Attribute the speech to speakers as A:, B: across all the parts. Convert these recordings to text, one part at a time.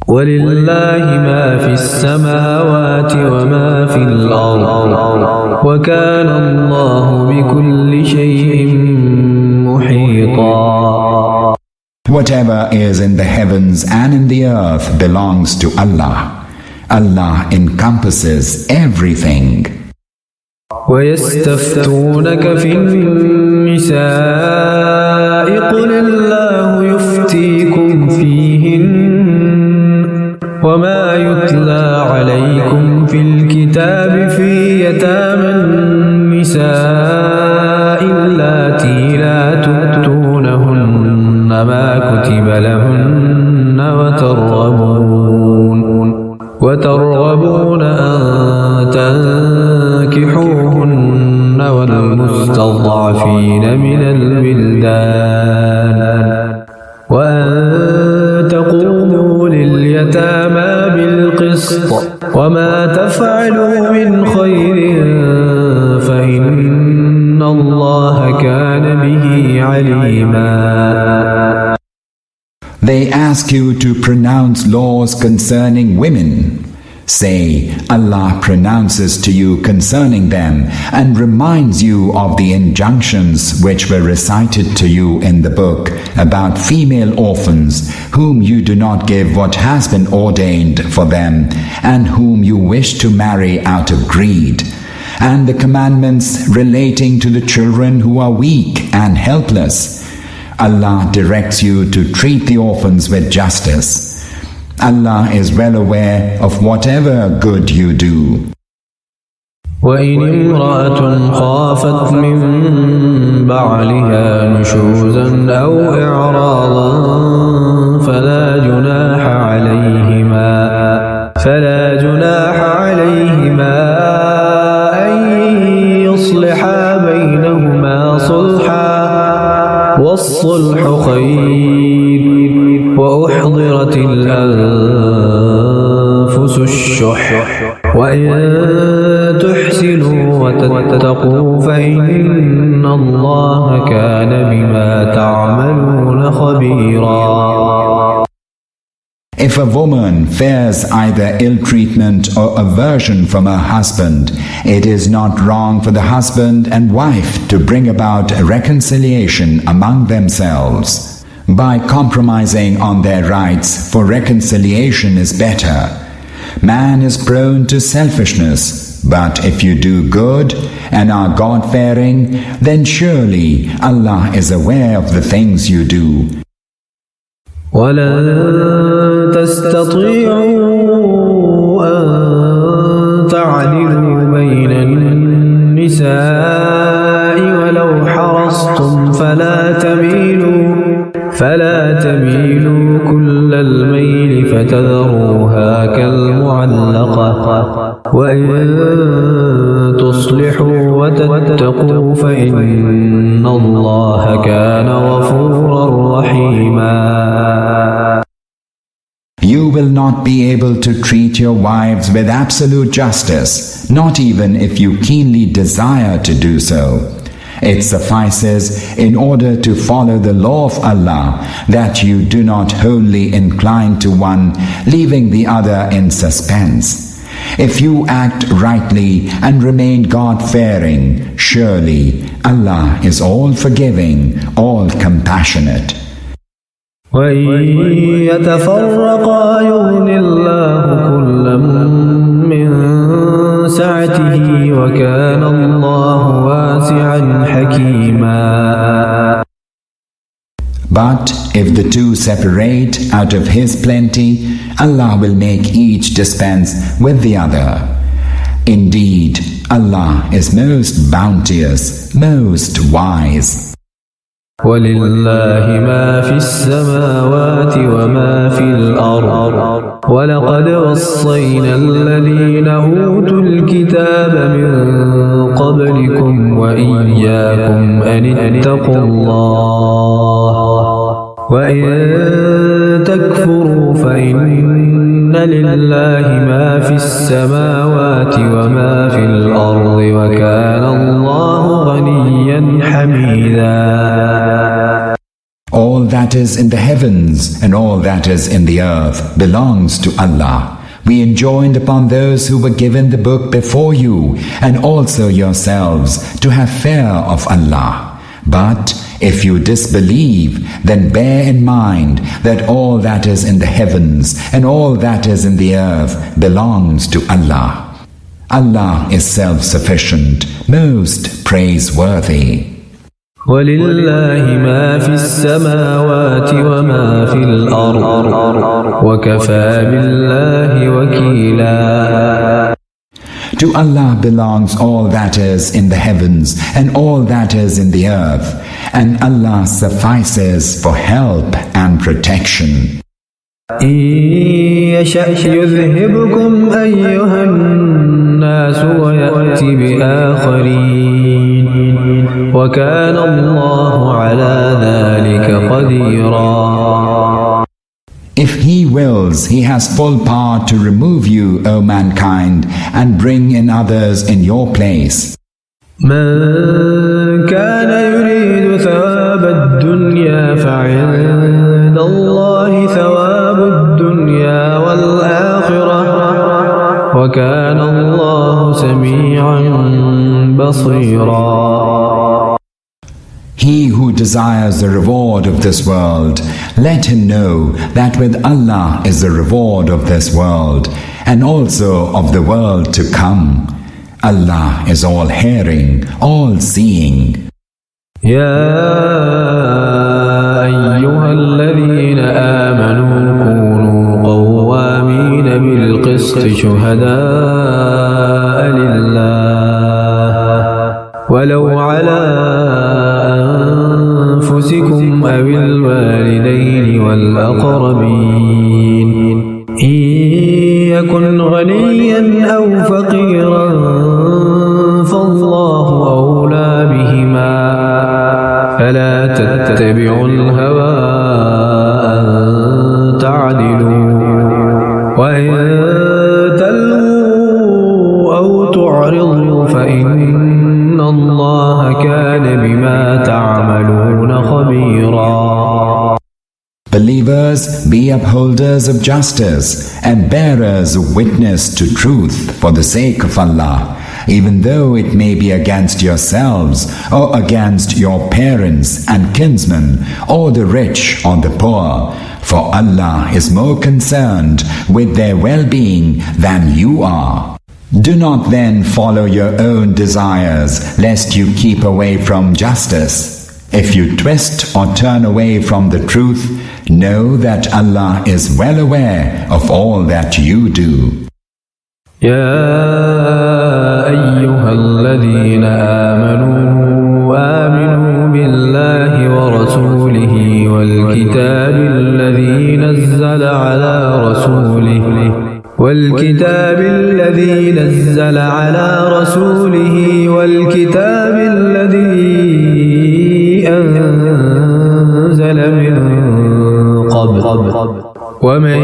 A: ولله ما في السماوات وما في الأرض وكان الله بكل شيء محيطا.
B: Whatever is in the heavens and in the earth belongs to Allah. Allah encompasses everything.
A: ويستفتونك في النساء قل الله يفتيكم فيهن وما يتلى عليكم في الكتاب في يتامى النساء اللاتي لا تؤتونهن ما كتب لهن وترغبون أن تنكحوهن والمستضعفين من الولدان وأن تقوموا لليتامى بالقسط وما تفعلوا من خير فإن الله كان به عليما.
B: They ask you to pronounce laws concerning women. Say, Allah pronounces to you concerning them and reminds you of the injunctions which were recited to you in the book about female orphans whom you do not give what has been ordained for them and whom you wish to marry out of greed, and the commandments relating to the children who are weak and helpless. Allah directs you to treat the orphans with justice. Allah is well aware of whatever good you do.
A: وإن امرأة خافت من بعلها نشوزا أو إعراضا فلا جناح عليهما أن يصلحا بينهما صلحا والصلح خير وأحضرت الأنفس الشح وإن تحسنوا وتتقوا فإن الله كان بما تعملون خبيرا.
B: If a woman fears either ill treatment or aversion from her husband, it is not wrong for the husband and wife to bring about a reconciliation among themselves. By compromising on their rights, for reconciliation is better. Man is prone to selfishness, but if you do good and are God-fearing, then surely Allah is aware of the things you do.
A: وَلَن تَسْتَطِيعُوا أَن تَعْدِلُوا بَيْنَ النِّسَاءِ وَلَوْ حَرَصْتُمْ فلا تميلوا كل الميل فتذروها كالمعلقة وإن تصلحوا وتتقوا فإن الله كان غفورا رحيما.
B: You will not be able to treat your wives with absolute justice, not even if you keenly desire to do so. It suffices in order to follow the law of Allah that you do not wholly incline to one, leaving the other in suspense. If you act rightly and remain God-fearing, surely Allah is all forgiving, all compassionate.
A: وَإِن يَتَفَرَّقَا يُغْنِ اللَّهُ كُلًّا مِّن سَعَتِهِ وَكَانَ اللَّهُ وَاسِعًا حَكِيمًا.
B: But if the two separate out of His plenty, Allah will make each dispense with the other. Indeed, Allah is most bounteous, most wise.
A: وَلِلَّهِ مَا فِي السَّمَاوَاتِ وَمَا فِي الْأَرْضِ وَلَقَدْ وَصَّيْنَا الَّذِينَ أُوتُوا الْكِتَابَ مِنْ قَبْلِكُمْ وَإِيَّاكُمْ أَنِ اتَّقُوا اللَّهَ وَإِن تَكْفُرُوا فَإِنَّ لِلَّهِ مَا فِي السَّمَاوَاتِ وَمَا فِي الْأَرْضِ وَكَانَ اللَّهُ غَنِيًّا حَمِيدًا.
B: All that is in the heavens and all that is in the earth belongs to Allah. We enjoined upon those who were given the book before you and also yourselves to have fear of Allah. But if you disbelieve, then bear in mind that all that is in the heavens and all that is in the earth belongs to Allah. Allah is self-sufficient, most praiseworthy.
A: ولله ما في السماوات وما في الأرض وكفى بالله وكيلا.
B: To Allah belongs all that is in the heavens and all that is in the earth, and Allah suffices for help and protection.
A: إن يشأ يذهبكم أيها الناس ويأتي بآخرين وكان الله على ذلك قديرا.
B: If He wills, He has full power to remove you, O mankind, and bring in others in your place.
A: من كان يريد ثواب الدنيا فعند الله ثواب الدنيا والآخرة وكان الله سميعا بصيرا.
B: He who desires the reward of this world, let him know that with Allah is the reward of this world and also of the world to come. Allah is all hearing, all seeing.
A: يا أيها الذين آمنوا كونوا قوامين بالقسط شهداء لله ولو على أنفسكم أو الوالدين والأقربين إن يكن غنيا أو فقيرا فالله أولى بهما فلا تتبعوا الهوى أن تعدلوا وإن تلووا أو تعرضوا فإن الله كان بما تعملون خبيرا.
B: Believers, be upholders of justice and bearers of witness to truth for the sake of Allah, even though it may be against yourselves or against your parents and kinsmen or the rich or the poor, for Allah is more concerned with their well-being than you are. Do not then follow your own desires, lest you keep away from justice. If you twist or turn away from the truth, know that Allah is well aware of all that you do.
A: يا أيها الذين آمنوا بالله ورسوله والكتاب الذي نزل على رسوله والكتاب الذي أنزل من قبل ومن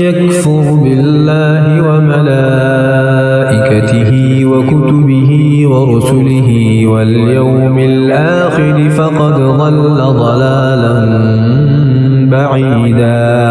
A: يكفر بالله وملائكته وكتبه ورسله واليوم الآخر فقد ضل ضلالا بعيدا.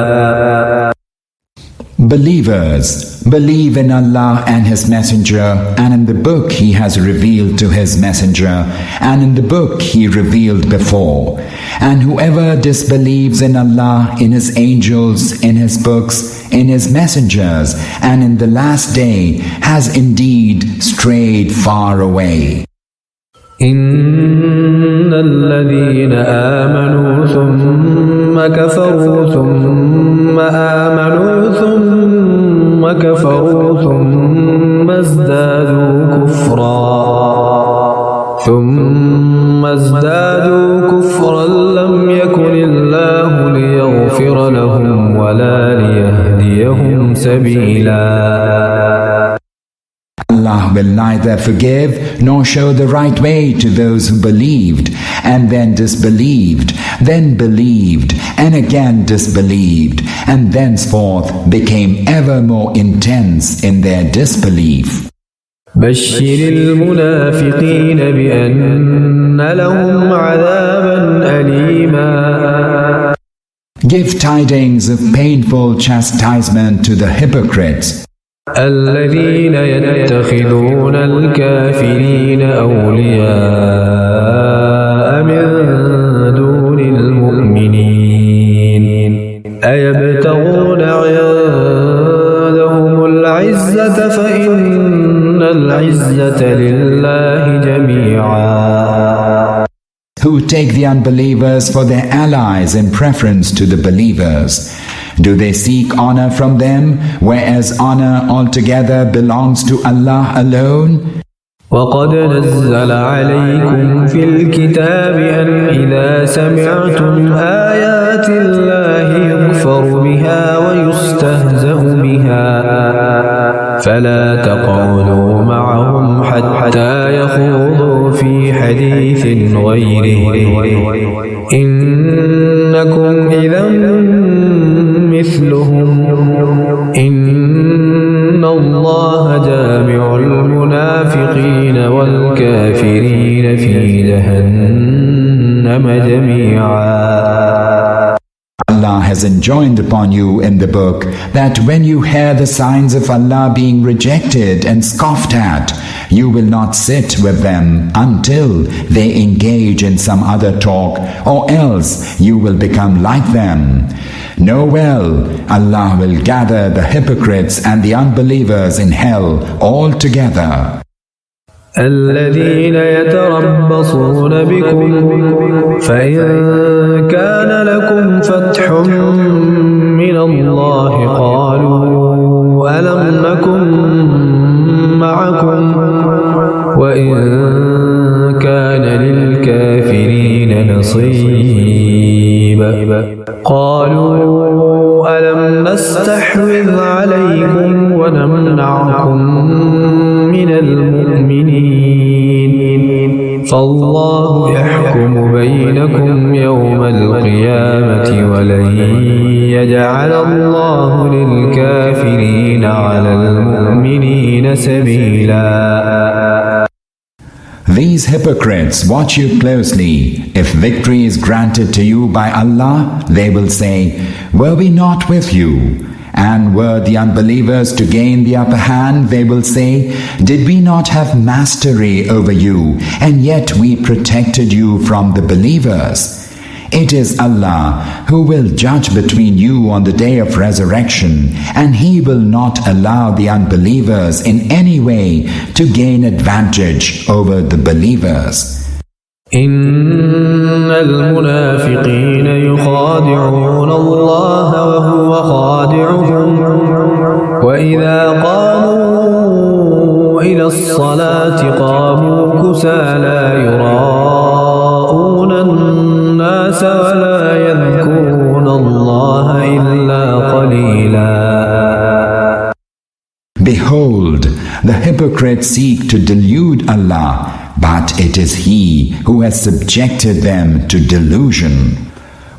B: Believers, believe in Allah and His Messenger and in the book He has revealed to His Messenger and in the book He revealed before. And whoever disbelieves in Allah, in His angels, in His books, in His messengers and in the last day has indeed strayed far away.
A: إن الذين آمنوا ثم كفروا ثم آمنوا ثم كفروا ثم ازدادوا كفرا لم يكن الله ليغفر لهم ولا ليهديهم سبيلا.
B: Allah will neither forgive nor show the right way to those who believed and then disbelieved, then believed and again disbelieved, and thenceforth became ever more intense in their disbelief.
A: بشر المنافقين بأن لهم عذابا أليما.
B: Give tidings of painful chastisement to the hypocrites.
A: الذين يتخذون الكافرين أولياء من دون المؤمنين أيبتغون عندهم العزة فإن العزة لله جميعا.
B: Who take the unbelievers for their allies in preference to the believers. Do they seek honor from them, whereas honor altogether belongs to Allah alone?
A: وَقَدْ نَزَّلَ عَلَيْكُمْ فِي الْكِتَابِ أَنْ إِذَا سَمِعْتُمْ آيَاتِ اللَّهِ يُكْفَرُ بِهَا وَيُسْتَهْزَأُ بِهَا فَلَا تَقْعُدُوا مَعَهُمْ حَتَّى يَخُوضُوا فِي حَدِيثٍ غَيْرِهِ إِنَّكُمْ إِذًا مثلهم إن الله جامع المنافقين والكافرين في جهنم جميعا.
B: Allah has enjoined upon you in the book that when you hear the signs of Allah being rejected and scoffed at, you will not sit with them until they engage in some other talk, or else you will become like them. Know well, Allah will gather the hypocrites and the unbelievers in hell all together.
A: الذين يتربصون بكم فإن كان لكم فتح من الله قالوا ألم نكن معكم وإن كان للكافرين نصيب قالوا ألم نستحوذ عليكم ونمنعكم من المؤمنين فالله يحكم بينكم يوم القيامة ولن يجعل الله للكافرين على المؤمنين سبيلا.
B: These hypocrites watch you closely. If victory is granted to you by Allah, they will say, were we not with you? And were the unbelievers to gain the upper hand, they will say, did we not have mastery over you, and yet we protected you from the believers? It is Allah who will judge between you on the day of resurrection, and He will not allow the unbelievers in any way to gain advantage over the believers.
A: إن المنافقين يخادعون الله وهو خادعهم وإذا قاموا إلى الصلاة قاموا كسالى يراءون الناس ولا يذكرون الله إلا قليلا.
B: Behold, the hypocrites seek to delude Allah, but it is He who has subjected them to delusion.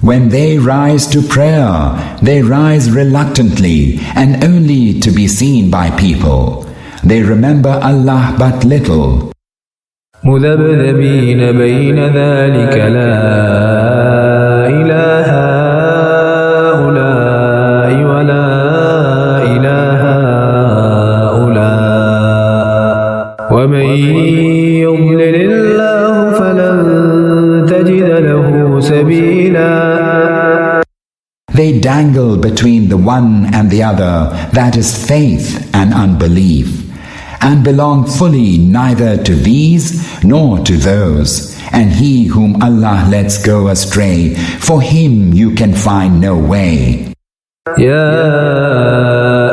B: When they rise to prayer, they rise reluctantly and only to be seen by people. They remember Allah but little.
A: مذبذبين بين ذلك لا إله هؤلاء ولا إله هؤلاء ومن يضلل الله فلن تجد له سبيلا.
B: They dangle between the one and the other, that is faith and unbelief, and belong fully neither to these nor to those. And he whom Allah lets go astray, for him you can find no way.
A: يا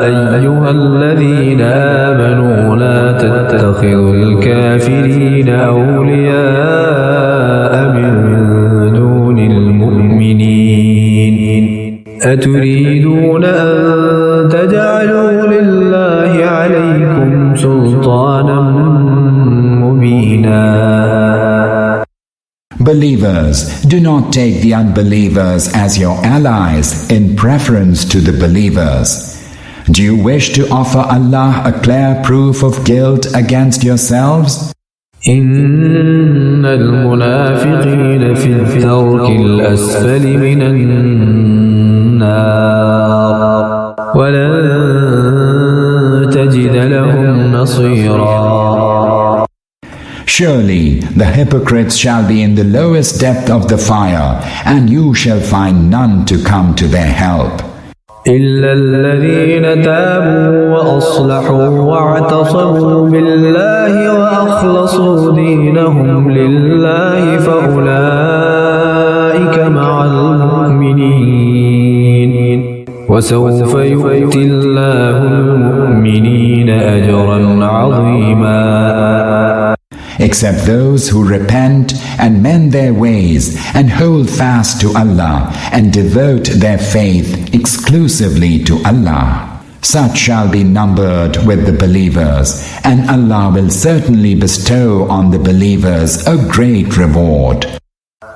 A: أيها الذين آمنوا لا تتخذوا الكافرين أولياء من دون المؤمنين أتريدون أن تجعلوا لله عليكم سلطانا مبينا.
B: Believers, do not take the unbelievers as your allies in preference to the believers. Do you wish to offer Allah a clear proof of guilt against yourselves?
A: إن المنافقين في الدرك الأسفل من النار ولن تجد لهم نصيرا.
B: Surely the hypocrites shall be in the lowest depth of the fire, and you shall find none to come to their help.
A: إلا الذين تابوا وأصلحوا واعتصموا بالله وأخلصوا دينهم لله فأولئك مع المؤمنين وسوف يؤتي الله المؤمنين أجرا عظيما.
B: Except those who repent and mend their ways and hold fast to Allah and devote their faith exclusively to Allah. Such shall be numbered with the believers, and Allah will certainly bestow on the believers a great reward.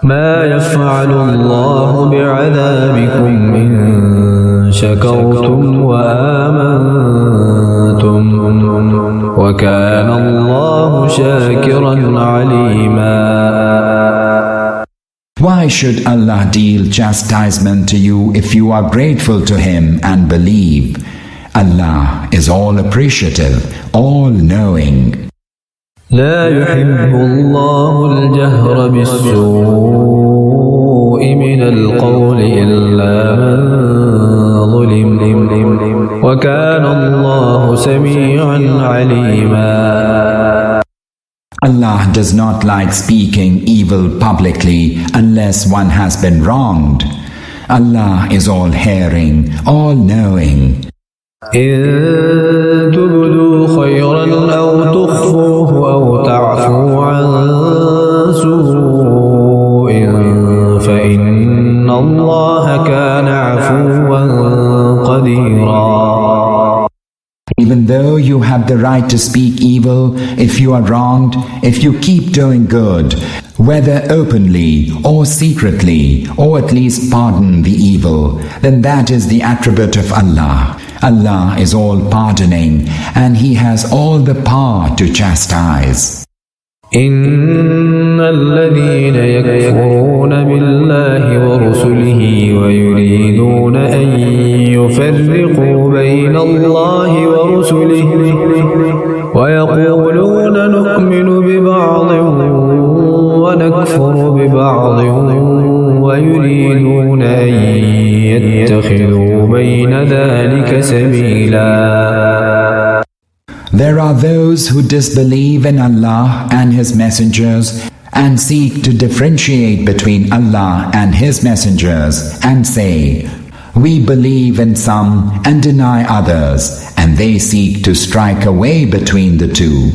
A: ما يفعل الله بعذابكم إن شكرتم وآمنتم وكان الله شاكرا عليما.
B: Why should Allah deal chastisement to you if you are grateful to Him and believe? Allah is all appreciative, all knowing.
A: لا يحب الله الجهر بالسوء من القول إلا من ظلم وكان الله سميعا عليما.
B: Allah does not like speaking evil publicly unless one has been wronged. Allah is all hearing, all knowing.
A: إن تبدوا خيرا أو تخفوه أو تعفو عن سوء فإن الله كان عفوا قديرا.
B: Even though you have the right to speak evil, if you are wronged, if you keep doing good, whether openly or secretly, or at least pardon the evil, then that is the attribute of Allah. Allah is all pardoning, and He has all the power to chastise.
A: إن الذين يكفرون بالله ورسله ويريدون أن يفرقوا بين الله ورسله ويقولون نؤمن ببعض ونكفر ببعض ويريدون أن يتخذوا بين ذلك سبيلا.
B: There are those who disbelieve in Allah and His messengers and seek to differentiate between Allah and His messengers and say, we believe in some and deny others, and they seek to strike a way between the two.